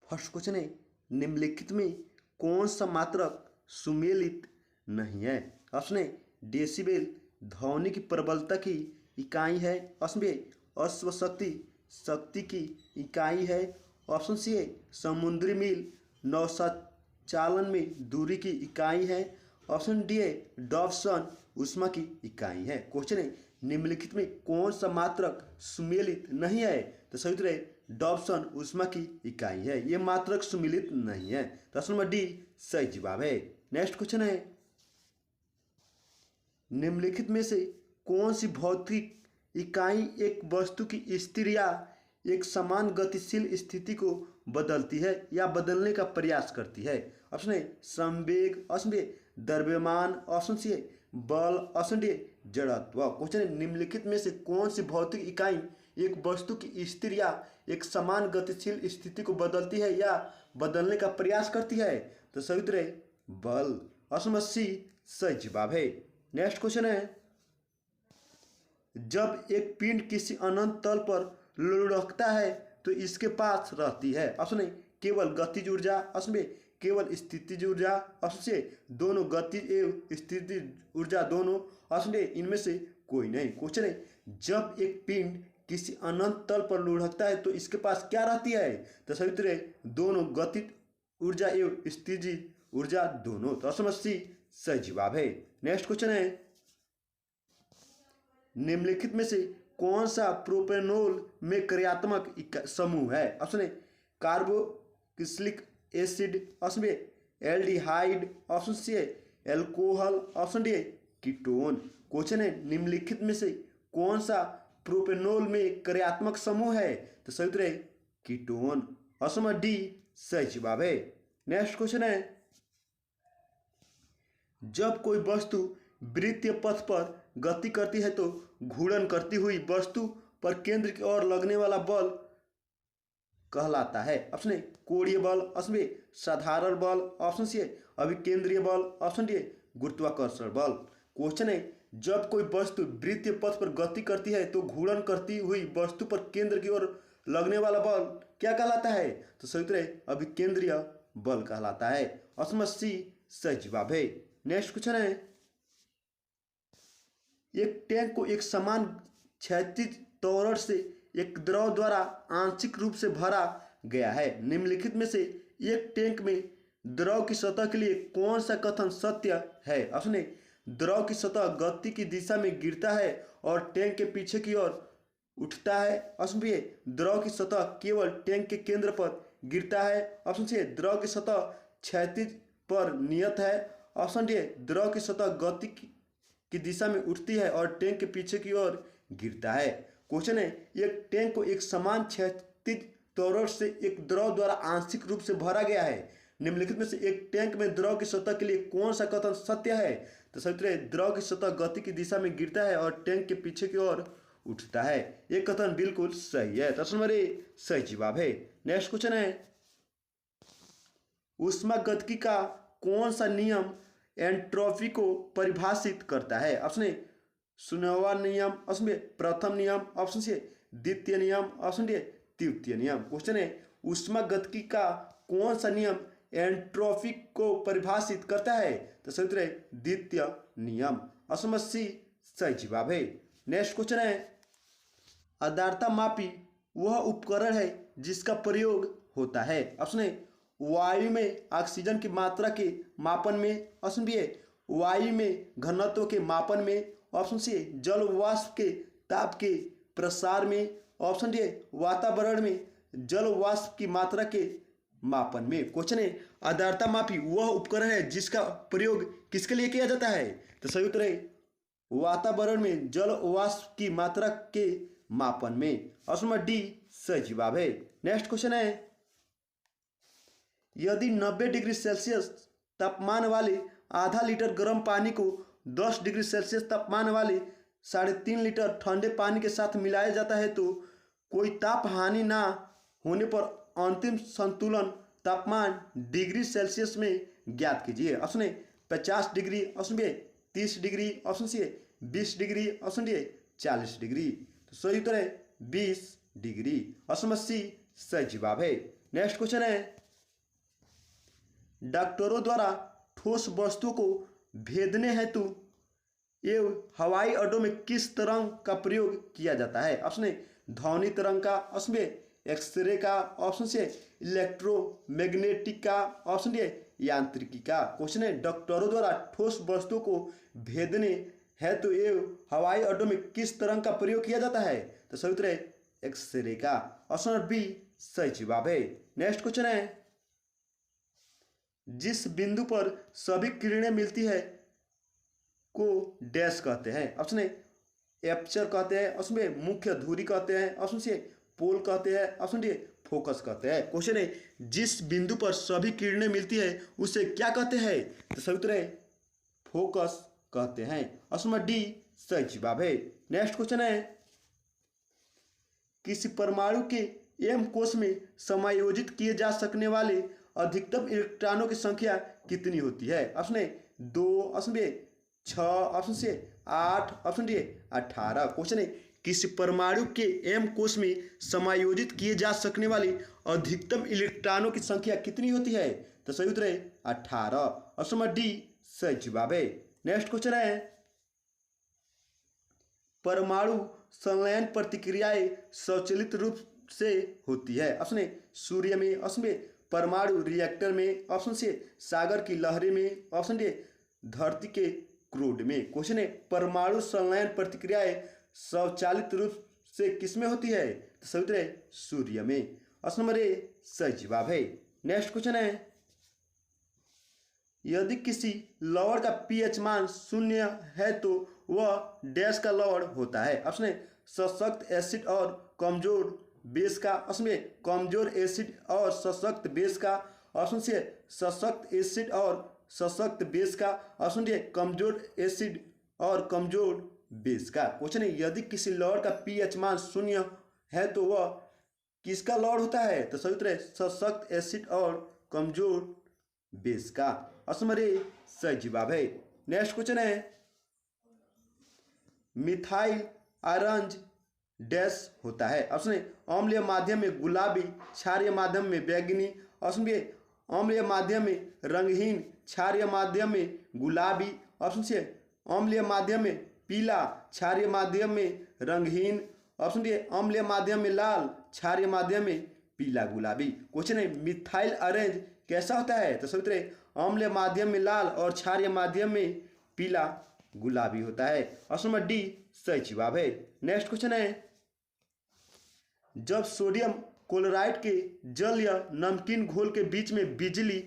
First question है, निम्नलिखित में कौन सा मात्रक सुमेलित नहीं है? ऑप्शन ए डेसिबल ध्वनि की प्रबलता की इकाई है। ऑप्शन बी अश्वशक्ति शक्ति की इकाई है। ऑप्शन सी है समुद्री मील नौचालन में दूरी की इकाई है। ऑप्शन डी है डॉप्सन ऊष्मा की इकाई है। क्वेश्चन है, निम्नलिखित में कौन सा मात्रक सुमेलित नहीं है? तो सही उत्तर है डॉप्सन ऊष्मा की इकाई है, ये मात्रक सुमेलित नहीं है। तो ऑप्शन नंबर डी सही जवाब है। नेक्स्ट क्वेश्चन है, निम्नलिखित में से कौन सी भौतिक इकाई एक वस्तु की स्थिर या एक समान गतिशील स्थिति को बदलती है या बदलने का प्रयास करती है? ऑप्शन ए संवेग, ऑप्शन बी द्रव्यमान, ऑप्शन सी है बल, ऑप्शन डी जड़त्व। क्वेश्चन है, निम्नलिखित में से कौन सी भौतिक इकाई एक वस्तु की स्थिर या एक समान गतिशील स्थिति को बदलती है या बदलने का प्रयास करती है? तो सही उत्तर है बल। ऑप्शन नंबर सी सही जवाब है। नेक्स्ट क्वेश्चन है, जब एक पिंड किसी अनंत तल पर लुढ़कता है तो इसके पास रहती है। ऑप्शन ए केवल गतिज ऊर्जा, ऑप्शन बी केवल स्थितिज ऊर्जा, ऑप्शन सी दोनों गतिज एवं स्थितिज ऊर्जा दोनों, ऑप्शन डी इनमें से कोई नहीं। क्वेश्चन है, जब एक पिंड किसी अनंत तल पर लुढ़कता है तो इसके पास क्या रहती है? तो सही उत्तर है दोनों गतिज ऊर्जा एवं स्थितिज ऊर्जा दोनों। तो ऑप्शन सी सही जवाब है। नेक्स्ट क्वेश्चन है, निम्नलिखित में से कौन सा प्रोपेनॉल में क्रियात्मक समूह है? Option A carboxylic acid, option B aldehyde, option C है alcohol, option D ketone. Question है, निम्नलिखित में से कौन सा प्रोपेनॉल में क्रियात्मक समूह है? तो सही उत्तर है कीटोन। ऑप्शन नंबर डी सही जवाब है। नेक्स्ट क्वेश्चन है, जब कोई वस्तु वृत्तीय पथ पर गति करती है तो घूर्णन करती हुई वस्तु पर केंद्र की ओर लगने वाला बल कहलाता है। ऑप्शन ए कोणीय बल, ऑप्शन बी साधारण बल, ऑप्शन सी अभिकेंद्रीय बल, ऑप्शन डी गुरुत्वाकर्षण बल। क्वेश्चन है, जब कोई वस्तु वृत्तीय पथ पर गति करती है तो घूर्णन करती हुई वस्तु पर केंद्र की ओर लगने वाला बल क्या कहलाता है? तो सही उत्तर है अभिकेंद्रीय बल कहलाता है। ऑप्शन सी सही जवाब है। नेक्स्ट क्वेश्चन है, एक टैंक को एक समान क्षैतिज तोरण से एक द्रव द्वारा आंशिक रूप से भरा गया है। निम्नलिखित में से एक टैंक में द्रव की सतह के लिए कौन सा कथन सत्य है? ऑप्शन ए द्रव की सतह गति की दिशा में गिरता है और टैंक के पीछे की ओर उठता है। ऑप्शन बी द्रव की सतह केवल टैंक के केंद्र पर गिरता है। ऑप्शन सी द्रव की सतह क्षैतिज पर नियत है। ऑप्शन डी द्रव की सतह गति की दिशा में उठती है और टैंक के पीछे की ओर गिरता है। क्वेश्चन है, एक टैंक को एक समान क्षैतिज तोरण से एक द्रव द्वारा आंशिक रूप से भरा गया है। निम्नलिखित में से एक टैंक में द्रव की सतह के लिए कौन सा कथन सत्य है? तो सही उत्तर है द्रव की सतह गति की दिशा में गिरता है और टैंक के पीछे की ओर उठता है। ये कथन बिल्कुल सही है। तो ऑप्शन नंबर ए सही जवाब है। नेक्स्ट क्वेश्चन है, ऊष्मागतिकी का कौन सा नियम एंट्रोपी को परिभाषित करता है? ऑप्शन ए शून्यवा नियम, ऑप्शन बी प्रथम नियम, ऑप्शन सी द्वितीय नियम, ऑप्शन डी तृतीय नियम। क्वेश्चन है, ऊष्मागतिकी का कौन सा नियम एंट्रोपी को परिभाषित करता है? तो सही उत्तर है द्वितीय नियम। ऑप्शन नंबर सी सही जवाब है। नेक्स्ट क्वेश्चन है, आर्द्रता मापी वह उपकरण है जिसका प्रयोग होता है। ऑप्शन ए वायु में ऑक्सीजन की मात्रा के मापन में, ऑप्शन बी है वायु में घनत्व के मापन में, ऑप्शन सी है जल वाष्प के ताप के प्रसार में, ऑप्शन डी है वातावरण में जल वाष्प की मात्रा के मापन में। क्वेश्चन है, आर्द्रता मापी वह उपकरण है जिसका प्रयोग किसके लिए किया जाता है? तो सही उत्तर है वातावरण में जल वाष्प की मात्रा के मापन में। ऑप्शन नंबर डी सही जवाब है। नेक्स्ट क्वेश्चन है, यदि 90 डिग्री सेल्सियस तापमान वाले आधा लीटर गर्म पानी को 10 डिग्री सेल्सियस तापमान वाले 3.5 लीटर ठंडे पानी के साथ मिलाया जाता है तो कोई ताप हानि ना होने पर अंतिम संतुलन तापमान डिग्री सेल्सियस में ज्ञात कीजिए। Option A 50 degree, option B 30 degree, option C 20 degree, option D 40 degree. तो सही उत्तर है 20 डिग्री। ऑप्शन सी सही जवाब है। नेक्स्ट क्वेश्चन है, डॉक्टरों द्वारा ठोस वस्तु को भेदने हेतु एवं हवाई अड्डों में किस तरंग का प्रयोग किया जाता है? ऑप्शन ए ध्वनि तरंग का, ऑप्शन बी एक्सरे का, ऑप्शन सी इलेक्ट्रोमैग्नेटिक का, ऑप्शन डी यांत्रिकी का। क्वेश्चन है, डॉक्टरों द्वारा ठोस वस्तु को भेदने हेतु एवं हवाई अड्डों में किस तरंग का प्रयोग किया जाता है? तो सही उत्तर है एक्सरे का। ऑप्शन बी सही जवाब है। नेक्स्ट क्वेश्चन है, जिस बिंदु पर सभी किरणें मिलती है को डैश कहते हैं? ऑप्शन ए एपर्चर कहते हैं, ऑप्शन बी मुख्य धुरी कहते हैं, ऑप्शन सी पोल कहते हैं, ऑप्शन डी फोकस कहते हैं। क्वेश्चन है, जिस बिंदु पर सभी किरणें मिलती है उसे क्या कहते हैं? तो सही उत्तर है फोकस कहते हैं। ऑप्शन डी सही जवाब है। नेक्स्ट क्वेश्चन है, किसी परमाणु के एम कोश में समायोजित किए जा सकने वाले अधिकतम इलेक्ट्रॉनों की संख्या कितनी होती है? Option A 2, option B 6, option C 8, option D 18। Question है, किसी परमाणु के एम कोश में समायोजित किए जा सकने वाली अधिकतम इलेक्ट्रॉनों की संख्या कितनी होती है? तो सही उत्तर है 18। ऑप्शन डी सही जवाब है। नेक्स्ट क्वेश्चन है, परमाणु संलयन प्रतिक्रियाएं स्वचालित रूप से होती है? ऑप्शन ए सूर्य में, ऑप्शन बी परमाणु रिएक्टर में, ऑप्शन सी सागर की लहरें में, ऑप्शन डी धरती के क्रूड में। क्वेश्चन है, परमाणु संलयन प्रतिक्रियाएं स्वचालित रूप से किसमें होती है? तो सही उत्तर है सूर्य में। ऑप्शन नंबर ए सही जवाब है। नेक्स्ट क्वेश्चन है, यदि किसी लवण का पीएच मान 0 है तो वह डैश का लवण होता है? ऑप्शन ए सशक्त एसिड और कमजोर बेस का, ऑप्शन बी कमजोर एसिड और सशक्त बेस का, ऑप्शन सी सशक्त एसिड और सशक्त बेस का, ऑप्शन डी कमजोर एसिड और कमजोर बेस का। क्वेश्चन है, यदि किसी लवण का पीएच मान 0 है तो वह किसका लवण होता है? तो सही उत्तर है सशक्त एसिड और कमजोर बेस का। ऑप्शन नंबर ए सही जवाब है। नेक्स्ट क्वेश्चन है, मिथाइल ऑरेंज डैश होता है? ऑप्शन ए अम्लीय माध्यम में गुलाबी, क्षारीय माध्यम में बैंगनी, ऑप्शन बी अम्लीय माध्यम में रंगहीन, क्षारीय माध्यम में गुलाबी, ऑप्शन सी अम्लीय माध्यम में पीला, क्षारीय माध्यम में रंगहीन, ऑप्शन डी अम्लीय माध्यम में लाल, क्षारीय माध्यम में पीला गुलाबी। क्वेश्चन है, मिथाइल ऑरेंज कैसा होता है? तो सही उत्तर है अम्लीय माध्यम में लाल और क्षारीय माध्यम में पीला गुलाबी होता है। ऑप्शन नंबर डी सही जवाब है। नेक्स्ट क्वेश्चन है, जब सोडियम क्लोराइड के जल या नमकीन घोल के बीच में बिजली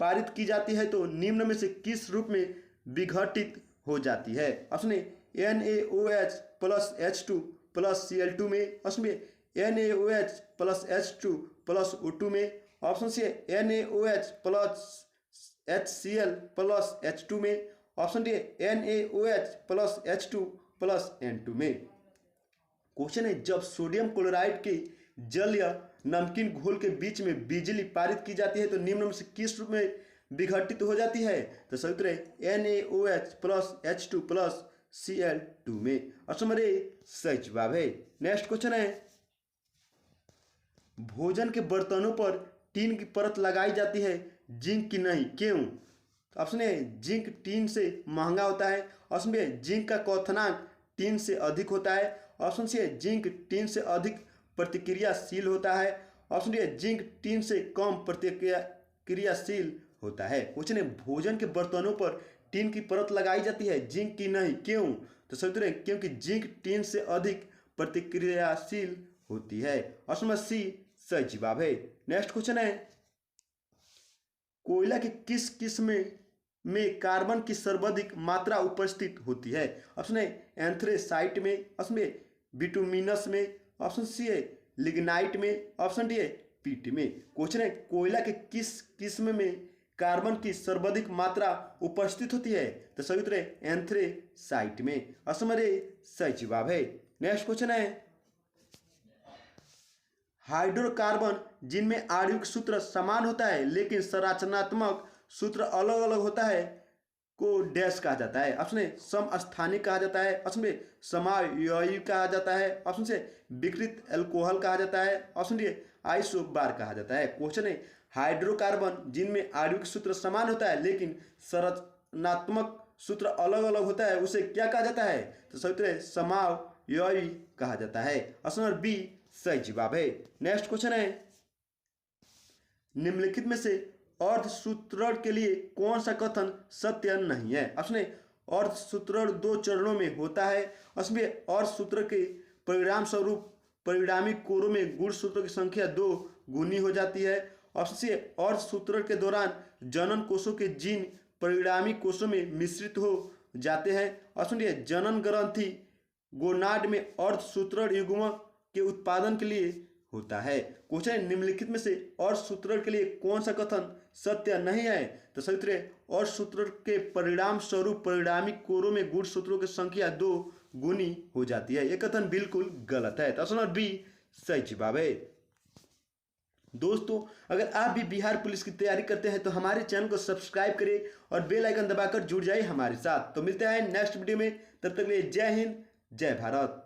पारित की जाती है तो निम्न में से किस रूप में विघटित हो जाती है? Option A NaOH plus H2 plus Cl2 में, option B NaOH plus H2 plus O2 में, option C NaOH plus HCl plus H2 में, option D NaOH plus H2 plus N2 में। क्वेश्चन है, जब सोडियम क्लोराइड के जल या नमकीन घोल के बीच में बिजली पारित की जाती है तो निम्न में से किस रूप में विघटित हो जाती है? तो सही उत्तर है NaOH plus H2 plus Cl2 में। ऑप्शन नंबर ए सही जवाब है। नेक्स्ट क्वेश्चन है, भोजन के बर्तनों पर टीन की परत लगाई जाती है, जिंक की नहीं, क्यों? ऑप्शन ए जिंक टीन से महंगा होता है, ऑप्शन बी जिंक का क्वथनांक टीन से अधिक होता है, ऑप्शन सी जिंक टीन से अधिक प्रतिक्रियाशील होता है, ऑप्शन डी जिंक टीन से कम प्रतिक्रियाशील होता है। क्वेश्चन है, भोजन के बर्तनों पर टीन की परत लगाई जाती है, जिंक की नहीं, क्यों? तो सही उत्तर है क्योंकि जिंक टीन से अधिक प्रतिक्रियाशील होती है। ऑप्शन नंबर सी सही जवाब है। नेक्स्ट क्वेश्चन है, कोयला की किस किस्म में कार्बन की सर्वाधिक मात्रा उपस्थित होती है? ऑप्शन ए एंथ्रेसाइट में, ऑप्शन बी बिटुमिनस में, ऑप्शन सी है लिग्नाइट में, ऑप्शन डी है पीट में। क्वेश्चन है, कोयला के किस किस्म में कार्बन की सर्वाधिक मात्रा उपस्थित होती है? तो सही उत्तर है एंथ्रेसाइट में। ऑप्शन नंबर ए सही जवाब है। नेक्स्ट क्वेश्चन है, हाइड्रोकार्बन जिनमें आणविक सूत्र समान होता है लेकिन संरचनात्मक सूत्र अलग अलग होता है को डैश कहा जाता है? ऑप्शन ए समस्थानिक कहा जाता है, ऑप्शन बी समावयवी कहा जाता है, ऑप्शन सी विकृत एल्कोहल कहा जाता है, ऑप्शन डी आइसोबार कहा जाता है। क्वेश्चन है, हाइड्रोकार्बन जिनमें आणविक सूत्र समान होता है लेकिन संरचनात्मक सूत्र अलग अलग होता है उसे क्या कहा जाता है? तो सही उत्तर है समअवयवी कहा जाता है। ऑप्शन नंबर बी सही जवाब है। नेक्स्ट क्वेश्चन है, निम्नलिखित में से अर्धसूत्रण के लिए कौन सा कथन सत्य नहीं है? ऑप्शन ए, अर्धसूत्रण 2 चरणों में होता है। ऑप्शन बी, अर्धसूत्र के परिणाम स्वरूप परिणामी कोरों में गुणसूत्रों की संख्या 2 गुनी हो जाती है। ऑप्शन सी, अर्धसूत्रण के दौरान जनन कोषों के जीन परिणामी कोषों में मिश्रित हो जाते हैं। ऑप्शन डी, जनन ग्रंथि गोनाड में अर्धसूत्रण युग्मक के उत्पादन के लिए होता है। क्वेश्चन है, निम्नलिखित में से अर्धसूत्रण के लिए कौन सा कथन सत्य नहीं है? तो सही उत्तर है अर्धसूत्रण के परिणाम स्वरूप परिणामी कोरों में गुणसूत्रों की संख्या 2 गुनी हो जाती है। यह कथन बिल्कुल गलत है। तो ऑप्शन नंबर बी सही जवाब है। दोस्तों, अगर आप भी बिहार पुलिस की तैयारी करते हैं तो हमारे चैनल को सब्सक्राइब करें और बेल आइकन दबाकर जुड़ जाइए हमारे साथ। तो मिलते हैं नेक्स्ट वीडियो में, तब तक के लिए जय हिंद जय भारत।